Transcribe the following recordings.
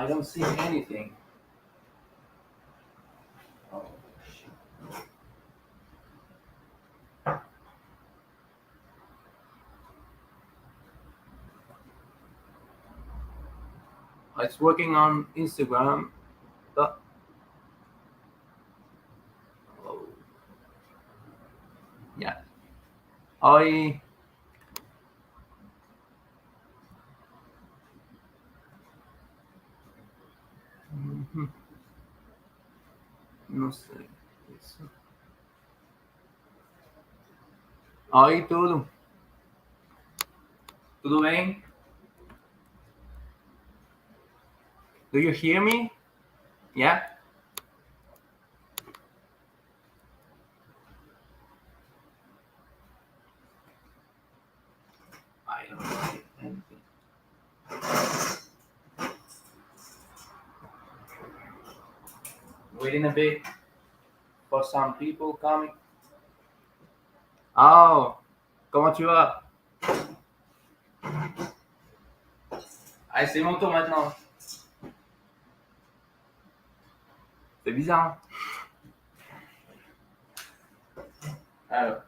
I don't see anything. Oh, shit. It's working on Instagram, but oh, yeah, I mhm, não sei. Isso. Oi, tudo bem? Do you hear me? Yeah. I don't see anything. Waiting a bit for some people coming. Oh, comment tu vas? Ah, c'est mon tour maintenant. C'est bizarre. Hein? Alors,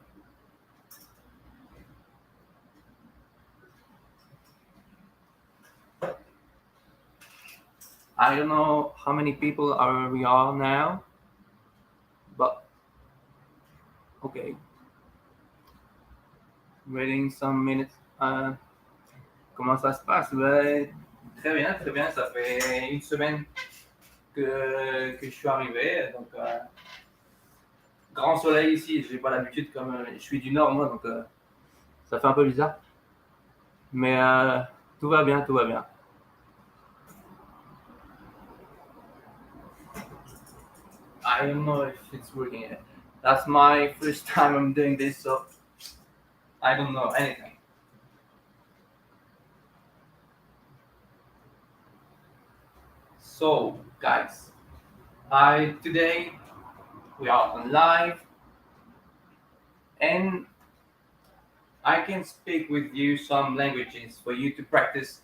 I don't know how many people we are now, but okay. Waiting some minutes. Comment ça se passe? Ben, très bien, très bien. Ça fait une semaine que je suis arrivé. Donc, grand soleil ici. J'ai pas l'habitude, comme je suis du nord, moi, donc ça fait un peu bizarre. Mais tout va bien, tout va bien. I don't know if it's working yet. That's my first time I'm doing this, so I don't know anything. So, guys, I today we are on live, and I can speak with you some languages for you to practice.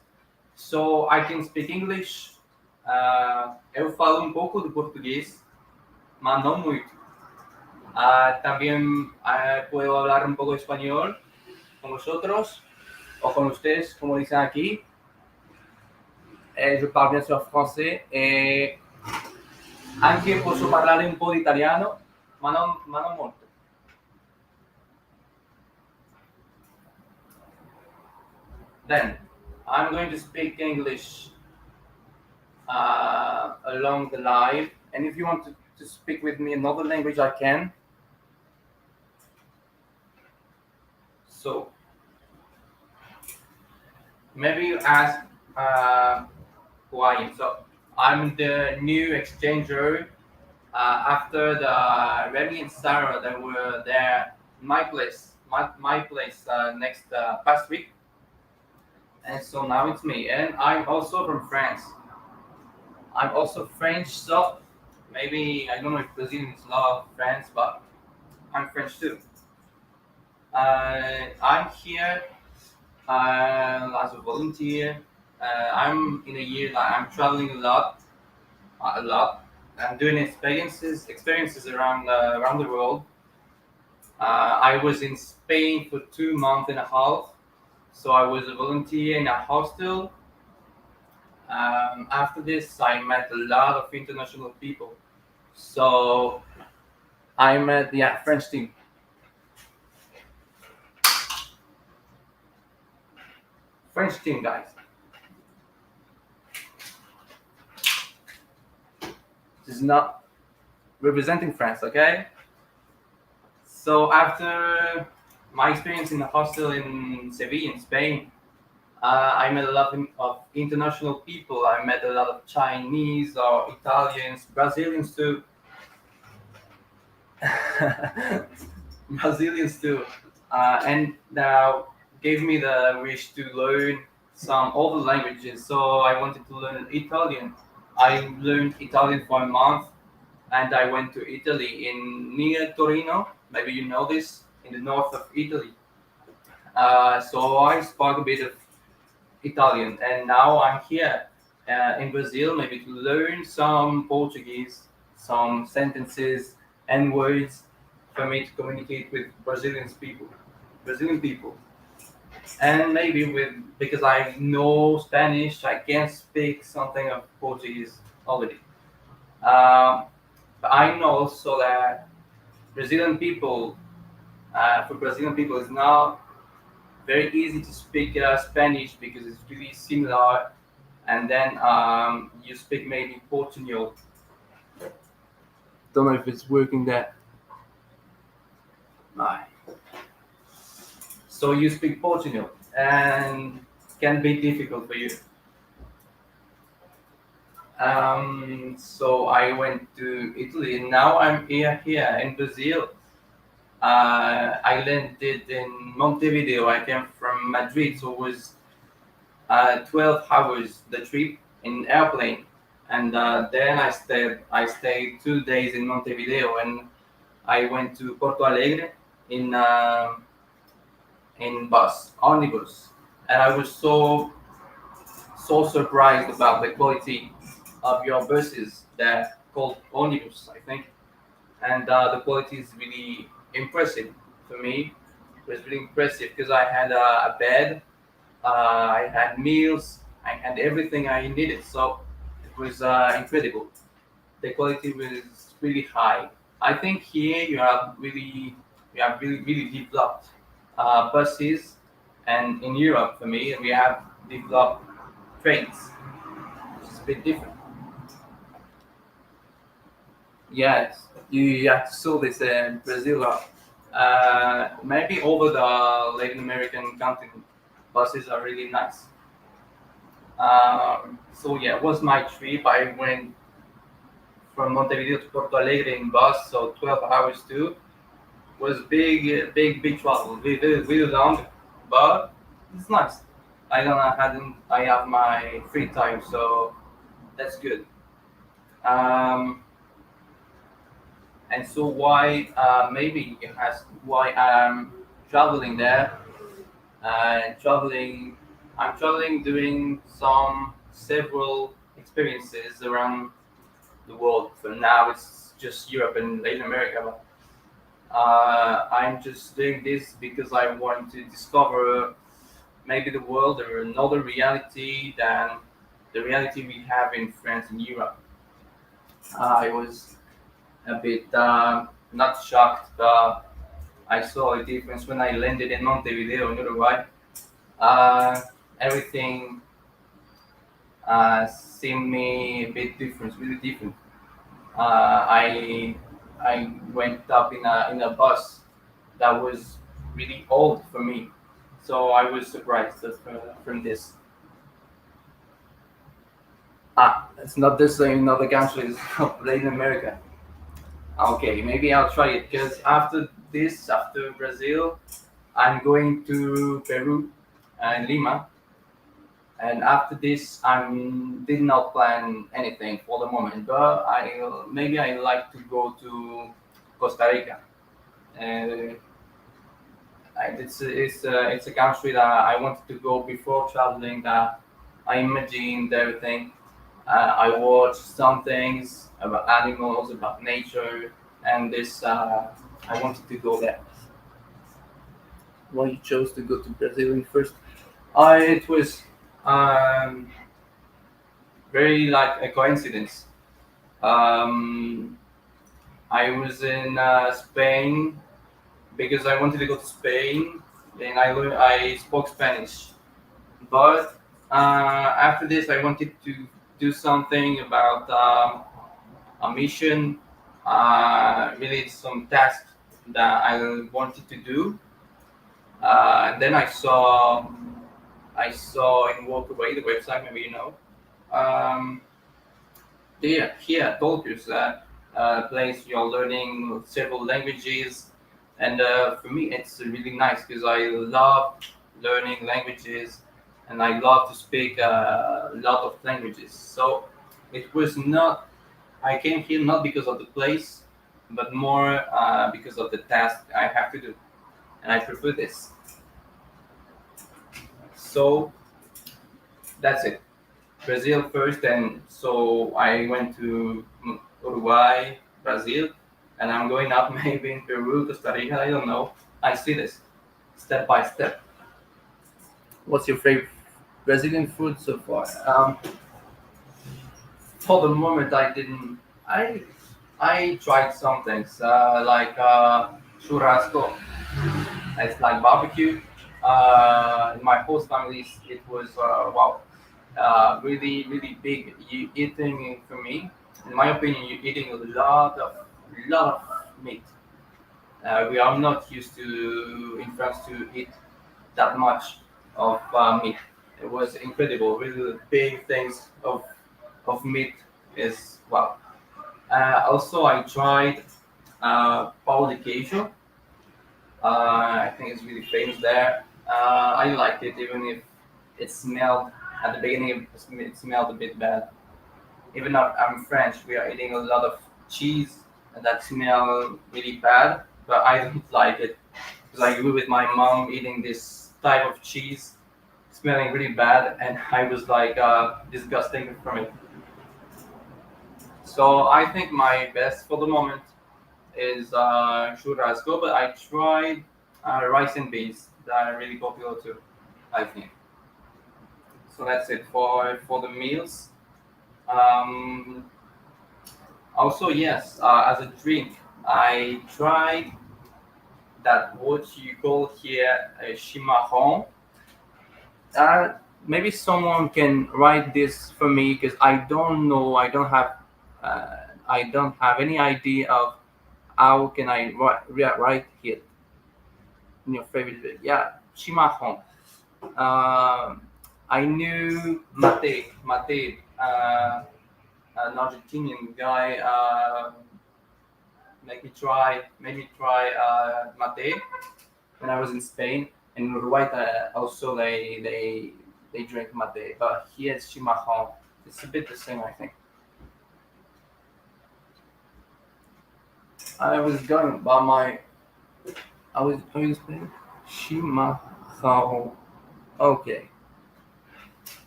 So I can speak English. Eu falo um pouco do português, mas não muito. También puedo hablar un poco español con vosotros o con ustedes, como dicen aquí. Je parle bien sûr français e anche posso parlare un po' di italiano, ma non molto. Then I'm going to speak English along the live, and if you want to speak with me another language, I can. So maybe you ask who I am. So I'm the new exchanger after the Remy and Sarah that were there in my place, my place next past week, and so now it's me. And I'm also from France. I'm also French, so maybe I don't know if Brazilians love France, but I'm French too. I'm here as a volunteer. I'm in a year that I'm traveling a lot. I'm doing experiences around the world. I was in Spain for 2 months and a half, so I was a volunteer in a hostel. After this, I met a lot of international people. So I met French team. French team, guys. This is not representing France, okay? So after my experience in the hostel in Seville, in Spain, I met a lot of international people. I met a lot of Chinese or Italians, Brazilians too. Brazilians too, and now gave me the wish to learn some other languages. So I wanted to learn Italian. I learned Italian for a month, and I went to Italy in near Torino. Maybe you know this, in the north of Italy. So I spoke a bit of Italian, and now I'm here. in Brazil, maybe to learn some Portuguese, some sentences and words for me to communicate with Brazilian people, and maybe with because I know Spanish, I can speak something of Portuguese already. Um, but I know also that Brazilian people, for Brazilian people, it's not very easy to speak Spanish because it's really similar, and then you speak maybe Portuguese. Don't know if it's working there. Right. So you speak Portuguese, and can be difficult for you. So I went to Italy, and now I'm here in Brazil. I landed in Montevideo. I came from Madrid, so it was 12 hours the trip in airplane, and then I stayed 2 days in Montevideo, and I went to Porto Alegre in bus omnibus, and I was so surprised about the quality of your buses. They're called omnibus, I think, and the quality is really impressive for me. It was really impressive because I had a bed, I had meals, I had everything I needed. So it was incredible. The quality was really high. I think here you have really developed buses, and in Europe for me we have developed trains, which is a bit different. Yes, you have to saw this in Brazil. Maybe over the Latin American continent, buses are really nice. So yeah, it was my trip. I went from Montevideo to Porto Alegre in bus, so 12 hours too. Was big travel, really long, but it's nice. I have my free time, so that's good. Um, and so why maybe you ask why I'm traveling there. Traveling, I'm traveling doing some several experiences around the world. For now, it's just Europe and Latin America. But, I'm just doing this because I want to discover maybe the world or another reality than the reality we have in France and Europe. I was a bit not shocked, but I saw a difference when I landed in Montevideo in Uruguay. Uh, Everything seemed me a bit different, really different. I went up in a bus that was really old for me, so I was surprised from this. It's not the same in other countries of Latin America. Okay, maybe I'll try it because after Brazil, I'm going to Peru and Lima, and after this, I did not plan anything for the moment. But I like to go to Costa Rica. Uh, it's a country that I wanted to go before traveling. That I imagined everything. I watched some things about animals, about nature, and this I wanted to go there. Why you chose to go to Brazil in first? It was um, very like a coincidence. Um, I was in Spain because I wanted to go to Spain, and I spoke Spanish. But after this, I wanted to do something about a mission, really some tasks that I wanted to do. And then I saw in Walkaway, the website, maybe you know. Um, here Tokyo is a place you're learning several languages, and for me it's really nice because I love learning languages, and I love to speak a lot of languages. So it was not I came here not because of the place, but more because of the task I have to do, and I prefer this. So that's it. Brazil first, and so I went to Uruguay, Brazil, and I'm going up maybe in Peru, Costa Rica. I don't know. I see this step by step. What's your favorite Brazilian food so far? For the moment, I didn't. I tried some things like churrasco. It's like barbecue. In my host families, it was wow, really big. You eating for me, in my opinion, you're eating a lot of meat. We are not used to in France to eat that much of meat. It was incredible. Really big things of meat is wow. Also, I tried pão de queijo. I think it's really famous there. I liked it even if it smelled at the beginning. It smelled a bit bad. Even though I'm French, we are eating a lot of cheese that smell really bad, but I don't like it. Because I grew with my mom eating this type of cheese, smelling really bad, and I was like disgusting from it. So I think my best for the moment is churrasco, but I tried rice and beans that are really popular too. I think. So that's it for the meals. Um, Also, yes, as a drink, I tried that what you call here a chimarrón. Maybe someone can write this for me because I don't know. I don't have any idea of how can I write it in your favorite drink. Yeah, chimarrón. Um, I knew Mate, an Argentinian guy. Made me try mate when I was in Spain. In Uruguay, also they drink mate, but here it's chimarrón. It's a bit the same, I think. I was going by my. I was playing chimarrón. Okay.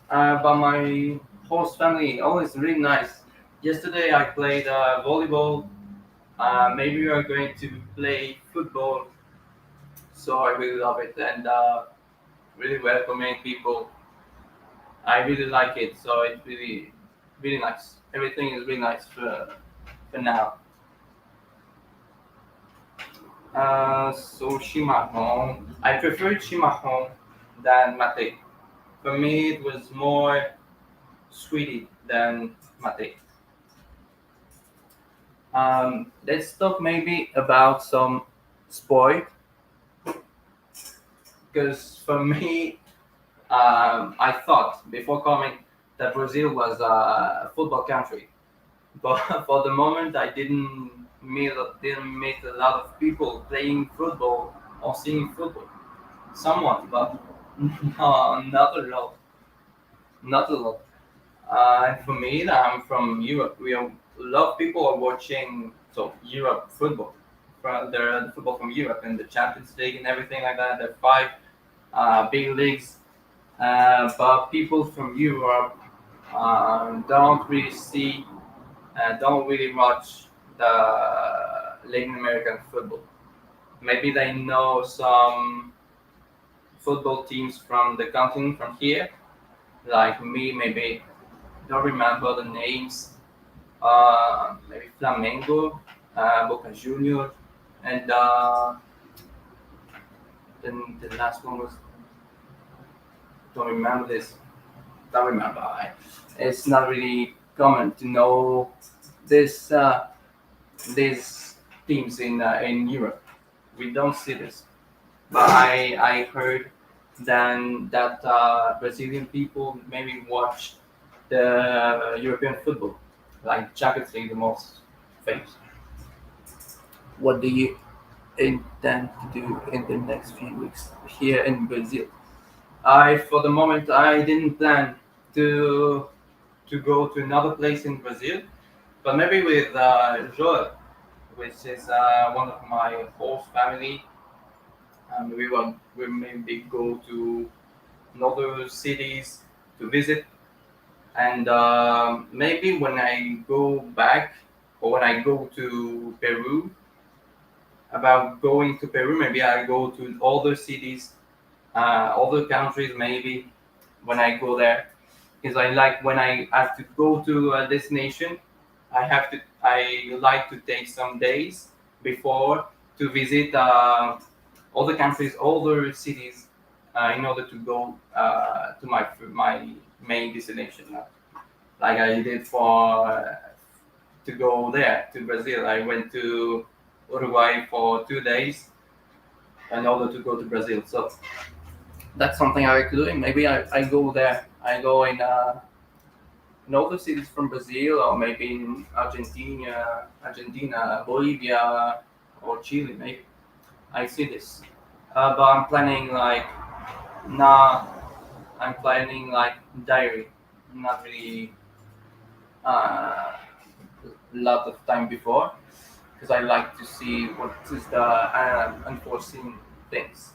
But my host family always really nice. Yesterday I played volleyball. Maybe we are going to play football, so I really love it and really welcoming people. I really like it, so it's really nice. Everything is really nice for now. So chimarrón, I prefer chimarrón than mate. For me, it was more sweetie than mate. Let's talk maybe about some sport, because for me, I thought before coming that Brazil was a football country, but for the moment, I didn't meet a lot of people playing football or seeing football. Somewhat, but no, not a lot, not a lot. And for me, I'm from Europe. A lot of people are watching Europe football, from the football from Europe and the Champions League and everything like that. There are five big leagues, but people from Europe don't really watch the Latin American football. Maybe they know some football teams from the continent from here, like me. Maybe don't remember the names. Maybe Flamengo, Boca Juniors, and then the last one was don't remember this. Don't remember. It's not really common to know this these teams in Europe. We don't see this. But I heard then that Brazilian people maybe watch the European football, like Champions League, the most famous. What do you intend to do in the next few weeks here in Brazil? For the moment, I didn't plan to to go to another place in Brazil, but maybe with Joel, which is one of my host family. We maybe go to other cities to visit. And maybe when I go back or when I go to Peru, about going to Peru, maybe I go to other cities, other countries, maybe when I go there. Because I like when I have to go to a destination, I like to take some days before to visit other countries, other cities, in order to go to my main destination. Like I did for to go there to Brazil. I went to Uruguay for 2 days in order to go to Brazil. So that's something I like doing. Maybe I go there. I go in other cities from Brazil or maybe in Argentina, Bolivia, or Chile. Maybe I see this. But I'm planning like nah. I'm planning like diary, not really uh, lot of time before because I like to see what is the unforeseen things,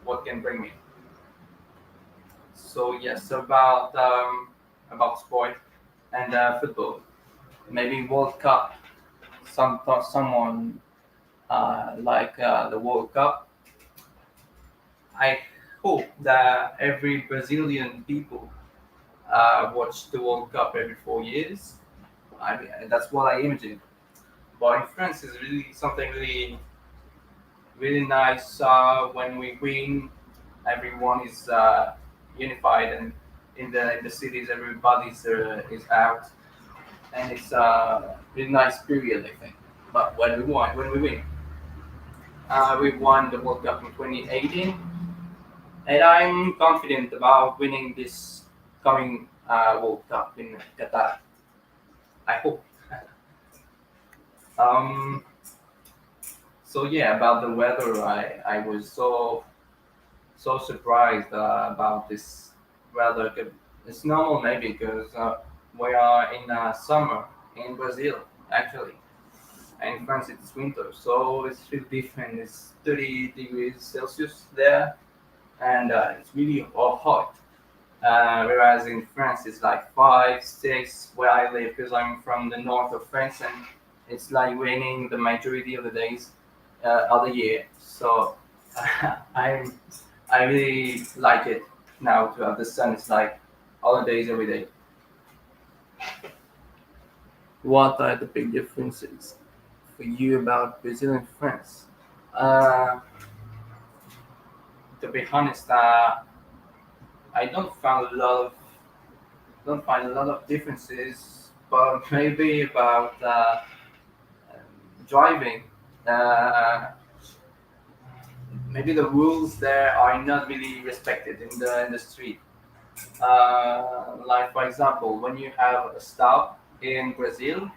what can bring me. So yes, about sport and football, maybe World Cup. Someone like the World Cup. I hope that every Brazilian people watch the World Cup every 4 years. I mean, that's what I imagine. But in France, it's really something really nice when we win. Everyone is unified, and in the cities, everybody's is out, and it's a really nice period, I think. But when we win, we won the World Cup in 2018, and I'm confident about winning this coming World Cup in Qatar. I hope. Um, so yeah, about the weather, I was so surprised about this weather. It's normal maybe because we are in summer in Brazil actually, and in France it's winter, so it's really different. It's 30 degrees Celsius there, and it's really hot. Whereas in France it's like 5, 6 where I live because I'm from the north of France, and it's like raining the majority of the days of the year. So I'm I really like it now to have the sun. It's like all the days every day. What are the big differences for you about Brazil and France? Uh, to be honest, I don't find a lot of differences, but maybe about driving. Uh, Maybe the rules there are not really respected in the street. Like for example, when you have a stop in Brazil,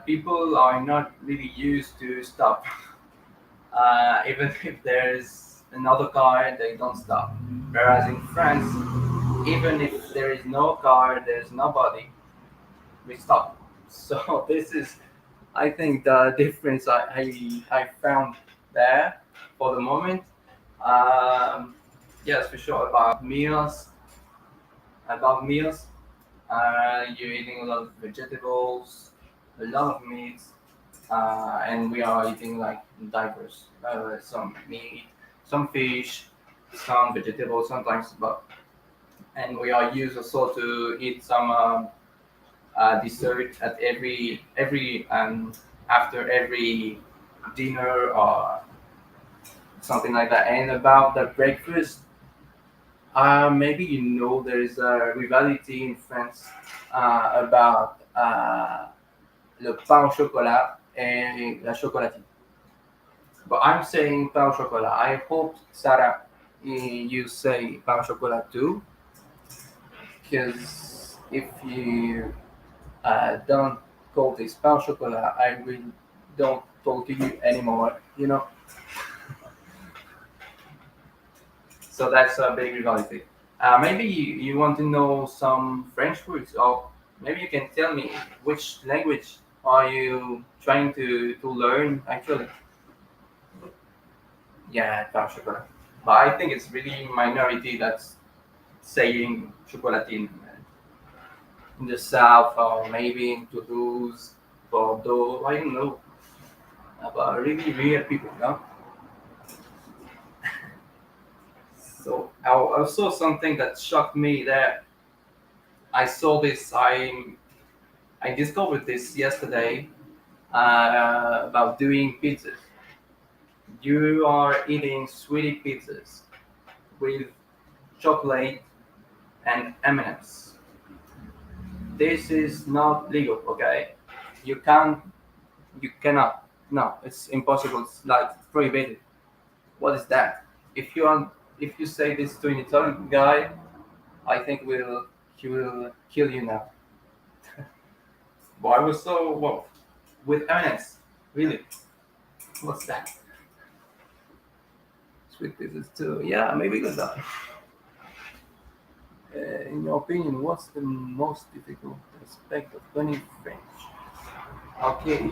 people are not really used to stop. Even if there's another car, they don't stop. Whereas in France, even if there is no car, there's nobody, we stop. So this is, I think, the difference I found there for the moment. Um, yes, for sure. About meals, you're eating a lot of vegetables, a lot of meats, and we are eating like diverse. Some meat, some fish, some vegetables sometimes, but and we are used also to eat some dessert at every after every dinner or something like that. And about the breakfast, maybe you know there is a rivalry in France about le pain au chocolat et la chocolatine. But I'm saying pain au chocolat. I hope Sarah, you say pain au chocolat too, because if you don't call this pain au chocolat, I will don't talk to you anymore. You know, so that's a big rivalry. Maybe you want to know some French words, or maybe you can tell me which language are you trying to learn actually. Yeah, pain au chocolat. But I think it's really minority that's saying chocolatine. in the south, or maybe in Toulouse, Bordeaux. I don't know, but really weird people, no? So I saw something that shocked me there. I saw this. I discovered this yesterday about doing pizzas. You are eating sweetie pizzas with chocolate and M&Ms. This is not legal, okay? You can't, you cannot. No, it's impossible. It's like prohibited. What is that? If you are, if you say this to an Italian guy, I think he will kill you now. But I was so well with M&Ms. Really? What's that? Sweet pizzas too. Yeah, maybe good that. In your opinion, what's the most difficult aspect of learning French? Okay,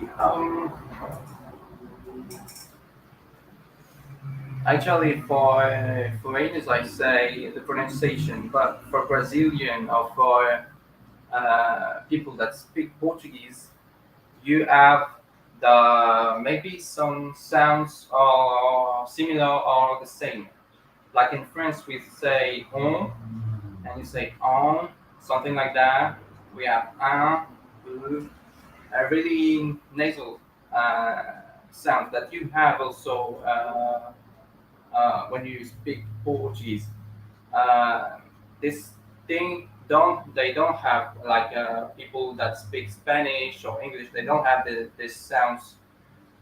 actually for foreigners I say the pronunciation, but for Brazilian or for people that speak Portuguese, you have the maybe some sounds are similar or the same. Like in France, we say on and you say on, something like that. We have un, a really nasal uh, sound that you have also when you speak Portuguese. Uh, this thing don't they don't have like people that speak Spanish or English. They don't have this sounds.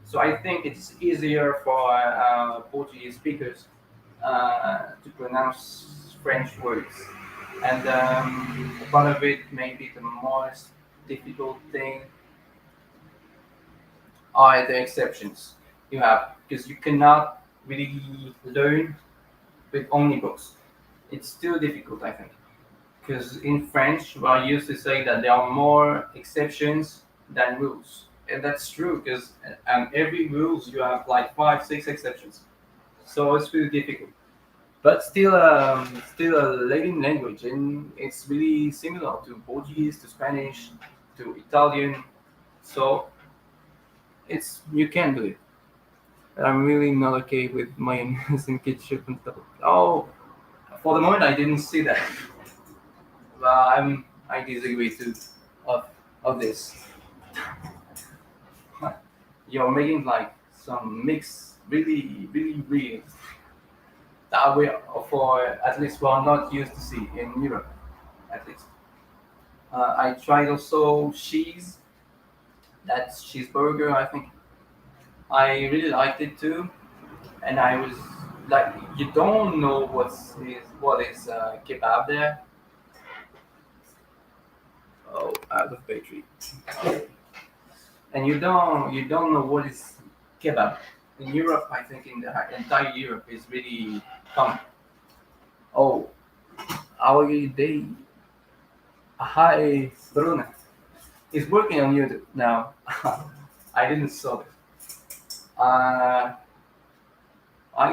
So I think it's easier for Portuguese speakers to pronounce French words. And part of it, maybe the most difficult thing are the exceptions you have because you cannot really learn with only books. It's too difficult, I think, because in French we are used to say that there are more exceptions than rules, and that's true because every rules you have like five, six exceptions, so it's really difficult. But still a Latin language, and it's really similar to Portuguese, to Spanish, to Italian. So it's you can do it. I'm really not okay with mayonnaise and ketchup and stuff. Oh, for the moment I didn't see that. But I disagree too of of this. You're making like some mix really weird that we for at least we're not used to see in Europe at least. I tried also cheese. That's cheeseburger. I think I really liked it too, and I was like, you don't know what is kebab there. Oh, out of battery. And you don't know what is kebab. In Europe, I think in the entire Europe is really common. Oh, our day. Hi, Bruna. He's working on YouTube now. I didn't saw it. Uh,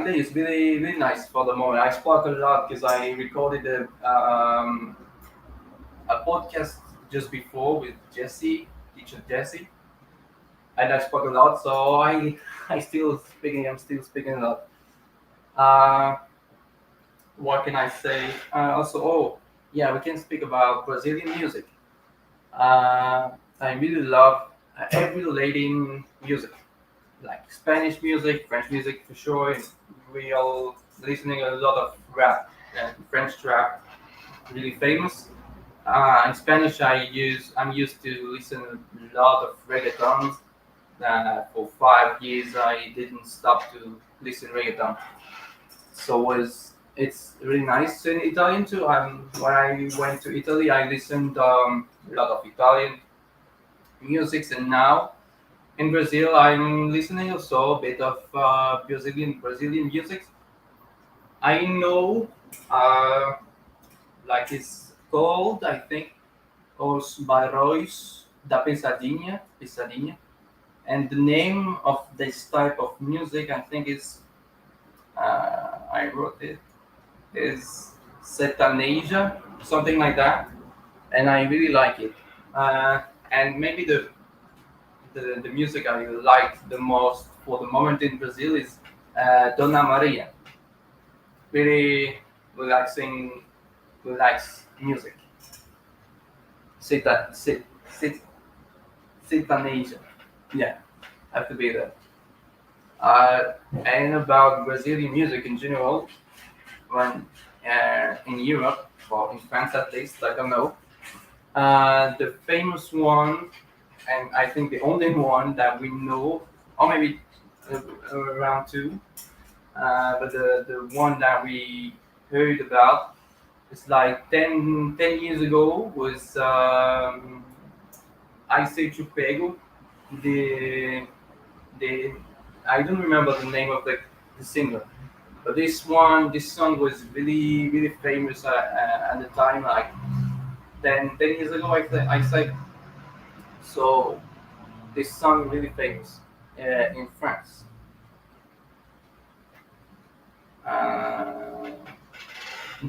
Day is really nice for the moment. I spoke a lot because I recorded a podcast just before with Jesse, teacher Jesse, and I spoke a lot. So I still speaking. I'm still speaking a lot. Uh, what can I say? Also, oh yeah, we can speak about Brazilian music. I really love every Latin music, like Spanish music, French music for sure. We all listening a lot of rap and French rap, really famous. In Spanish, I'm used to listen a lot of reggaeton. For 5 years, I didn't stop to listen reggaeton. So it's really nice in Italian too. When I went to Italy, I listened a lot of Italian music, and now in Brazil, I'm listening also a bit of Brazilian music. I know, uh, like it's called, I think, Os Barões da Pisadinha, and the name of this type of music, I think, is I wrote it is Setaneja, something like that. and I really like it. And maybe the music I like the most for the moment in Brazil is Dona Maria. Really relaxing, relaxed music. Sita, sit, Sertaneja. Yeah, have to be there. Uh, and about Brazilian music in general, when in Europe, or in France at least, I don't know. The famous one, and I think the only one that we know, or maybe uh, around two, but the one that we heard about is like 10 years ago was I Say Chupego, the the I don't remember the name of the singer, but this song was really famous at the time, like 10 years ago. I say so. This song really famous in France. Uh,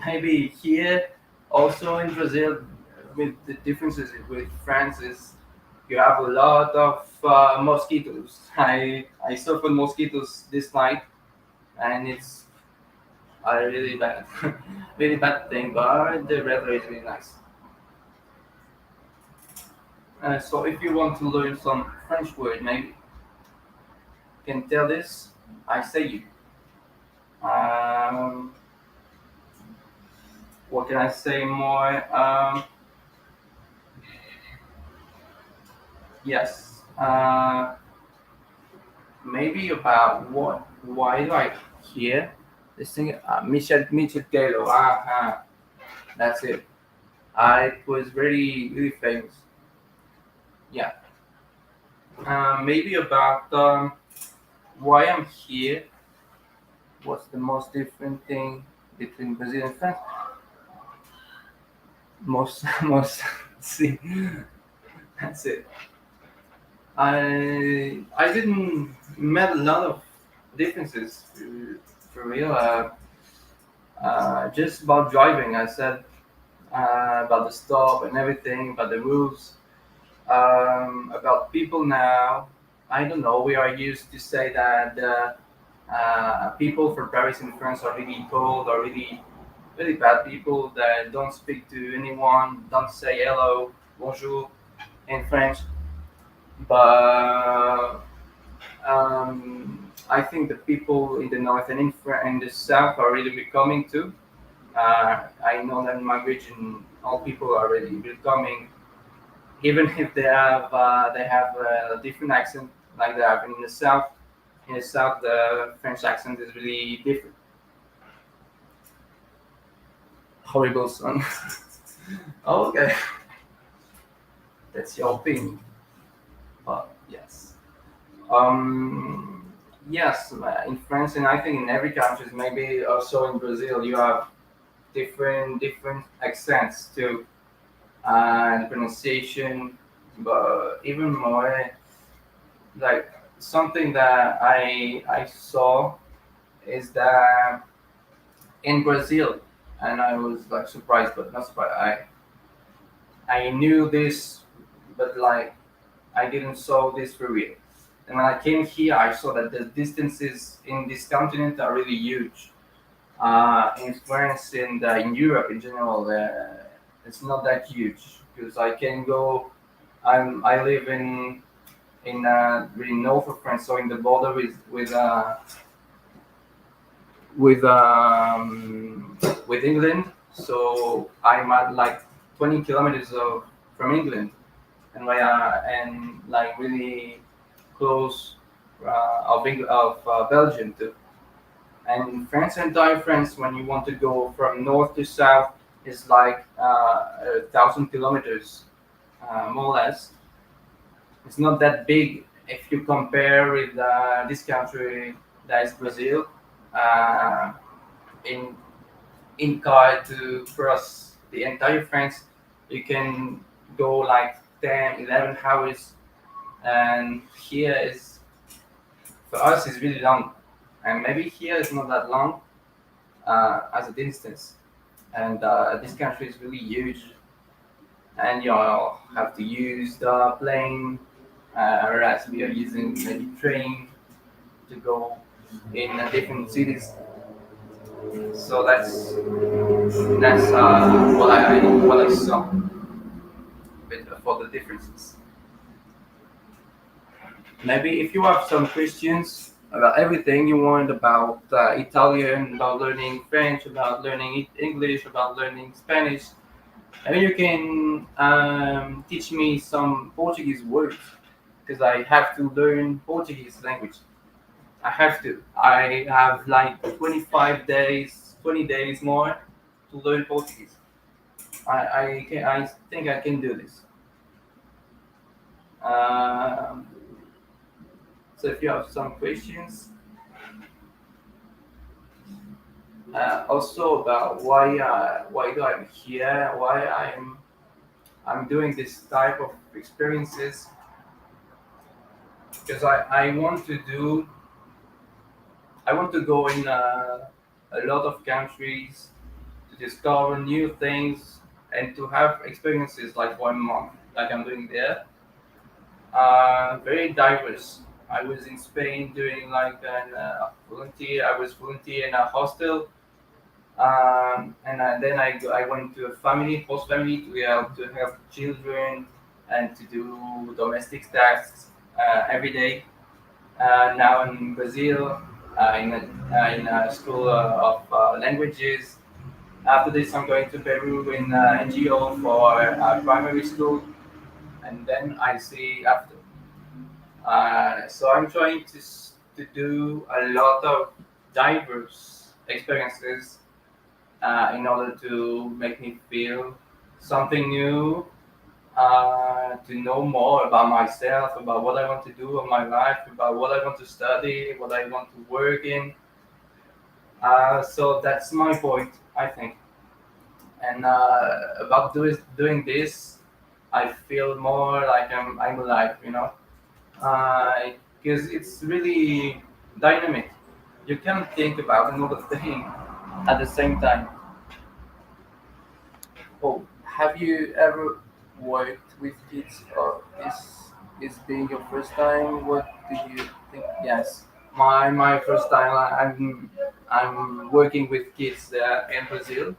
Maybe here also in Brazil, with the differences with France is you have a lot of mosquitoes. I suffered mosquitoes this night, and it's a really bad, really bad thing. But the weather is really nice. So if you want to learn some French word, maybe you can tell this. I say you. Um, what can I say more? Yes. Maybe about what? Why do I hear this thing? Michel Taylor. That's it. It was really famous. Yeah. Maybe about why I'm here. What's the most different thing between Brazil and France? Most most. See, that's it. I didn't met a lot of differences for real. Just about driving, I said about the stop and everything, about the rules, about people now. I don't know. We are used to say that people from Paris and France are really cold, are really bad people that don't speak to anyone, don't say hello, bonjour in French. But I think the people in the north and in the south are really becoming too. I know that in my region, all people are really becoming, even if they have a different accent like they have in the south. In the south, the French accent is really different. Horrible son. Okay, that's your opinion, but yes. Um, yes, in France and I think in every country, maybe also in Brazil, you have different accents too, and pronunciation, but even more like something that I saw is that in Brazil, and I was like surprised, but not surprised. I knew this, but like I didn't saw this for real. And when I came here, I saw that the distances in this continent are really huge. In France and in Europe in general, it's not that huge because I can go. I live in really north of France, so in the border with England. So I'm at like 20 kilometers from England, and like really close of Belgium too. And in France, entire France, when you want to go from north to south, is like 1,000 kilometers, more or less. It's not that big if you compare with this country that is Brazil. Uh, in in car to cross the entire France, you can go like 10, 11 hours, and here is for us is really long, and maybe here is not that long as a distance, and this country is really huge. and you'll have to use the plane, whereas we are using maybe train to go in different cities. So that's what I saw for the differences. Maybe if you have some questions about everything you want about Italian, about learning French, about learning English, about learning Spanish, maybe you can teach me some Portuguese words because I have to learn Portuguese language. I have to. I have like 25 days, 20 days more to learn Portuguese. I think I can do this. Um, so if you have some questions, also about why do I'm here, why I'm doing this type of experiences, because I want to go in a lot of countries to discover new things and to have experiences like 1 month, like I'm doing there. Very diverse. I was in Spain doing like an volunteer. I was volunteer in a hostel, and then I went to a family, host family, to help children and to do domestic tasks every day. Now in Brazil, in a school of languages. After this, I'm going to Peru in NGO for primary school, and then I see after. So I'm trying to do a lot of diverse experiences in order to make me feel something new, to know more about myself, about what I want to do in my life, about what I want to study, what I want to work in. So that's my point, I think. And about doing this, I feel more like I'm alive, because it's really dynamic. You can think about another thing at the same time. Oh, have you ever worked with kids, or is being your first time? What do you think? Yes, my first time. I'm working with kids in Brazil.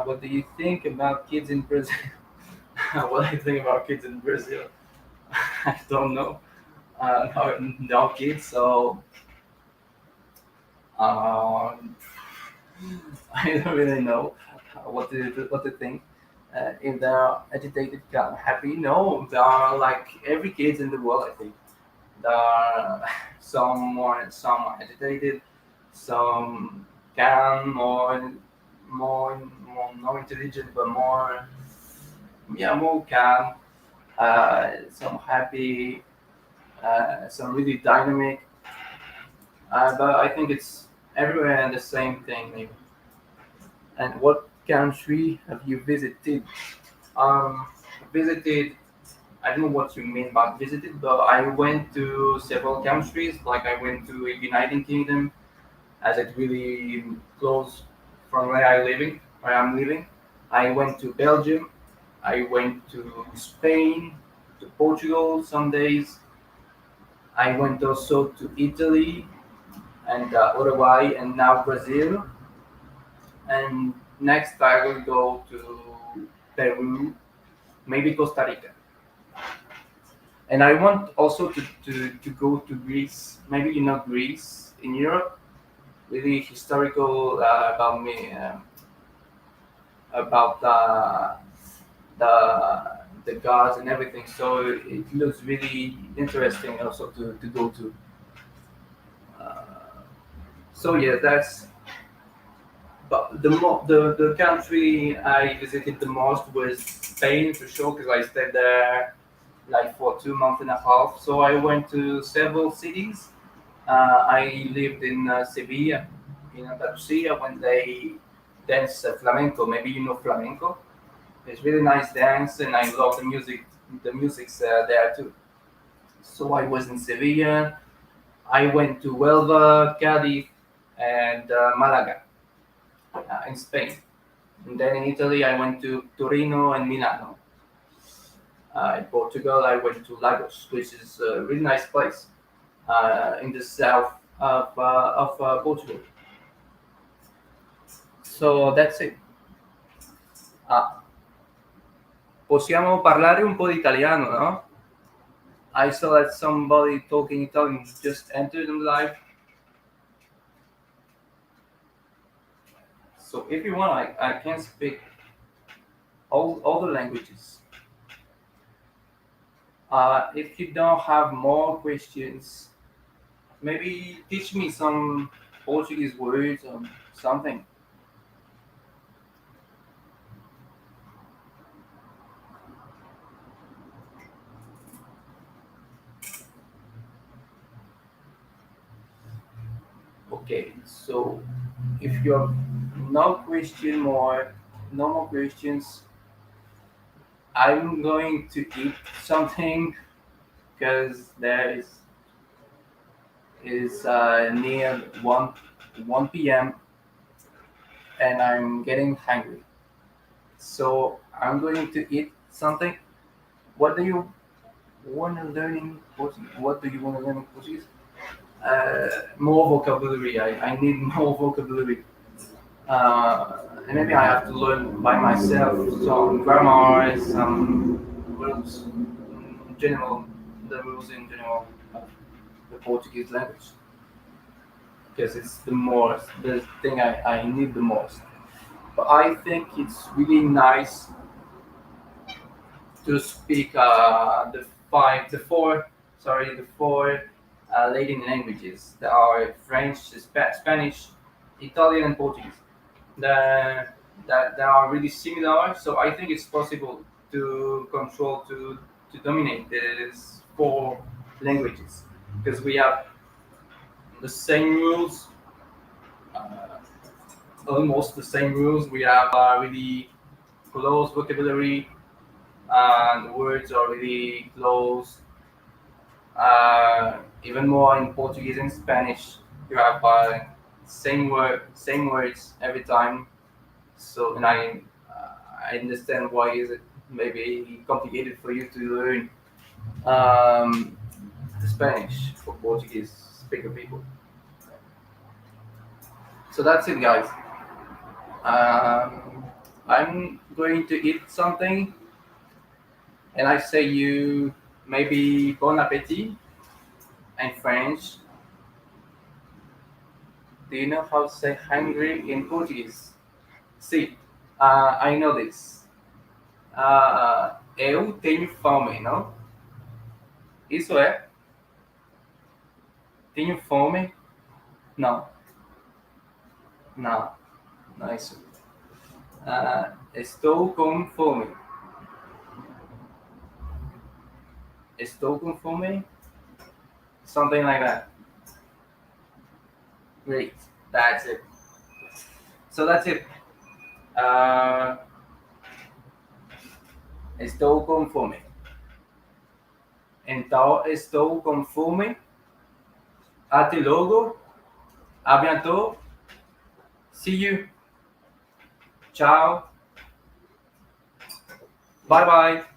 What do you think about kids in Brazil? What I think about kids in Brazil, I don't know. No kids, so um, I don't really know what to think. If they're agitated, happy, no, they are like every kids in the world. I think there are some agitated, some calm, more intelligent, but more, yeah, more calm. Some happy, some really dynamic. But I think it's everywhere and the same thing, maybe. And what country have you visited? Um, visited. I don't know what you mean by visited, but I went to several countries. Like I went to United Kingdom, as it's really close from where I'm living. I went to Belgium. I went to Spain, to Portugal some days. I went also to Italy and Uruguay and now Brazil. And next I will go to Peru, maybe Costa Rica. And I want also to go to Greece, maybe Greece in Europe, really historical about me, about the gods and everything. So it looks really interesting also to go to. Uh, so yeah, that's. But the country I visited the most was Spain for sure because I stayed there like for 2 months and a half. So I went to several cities. I lived in Sevilla, in Andalusia, when they dance flamenco. Maybe you know flamenco. It's really nice dance, and I love the music. The music's there too. So I was in Sevilla. I went to Huelva, Cadiz, and Malaga in Spain. And then in Italy, I went to Torino and Milano. In Portugal, I went to Lagos, which is a really nice place in the south of Portugal. So that's it. Ah, possiamo parlare un po' di italiano, no? I saw that somebody talking Italian just entered in live. So if you want, I can speak all the languages. If you don't have more questions, maybe teach me some Portuguese words or something. Okay, so if you have no more questions, I'm going to eat something because there is near 1 p.m. and I'm getting hungry. So I'm going to eat something. What do you want to learn in Portuguese? What do you want to learn in Portuguese? More vocabulary. I need more vocabulary. And maybe I have to learn by myself some grammar, some rules, in general, the rules in general of the Portuguese language, because it's the thing I need the most. But I think it's really nice to speak the four Latin languages that are French, Spanish, Italian, and Portuguese. The, that they are really similar. So I think it's possible to control to dominate these four languages because we have the same rules, uh, almost the same rules. We have really close vocabulary, and the words are really close. Even more in Portuguese and Spanish, you have same words every time. So, and I understand why is it maybe complicated for you to learn um, Spanish for Portuguese speaker people. So that's it, guys. Um, I'm going to eat something, and I say you maybe bon appetit in French. Do you know how to say hungry in Portuguese? See, I know this. Eu tenho fome, não? Isso é, tenho fome? Não, não, não é isso. Estou com fome. Estou com fome? Something like that. Great, that's it. So that's it. Uh, estou com fome. Então, estou com fome. Até logo. A bientôt. See you. Ciao. Bye bye.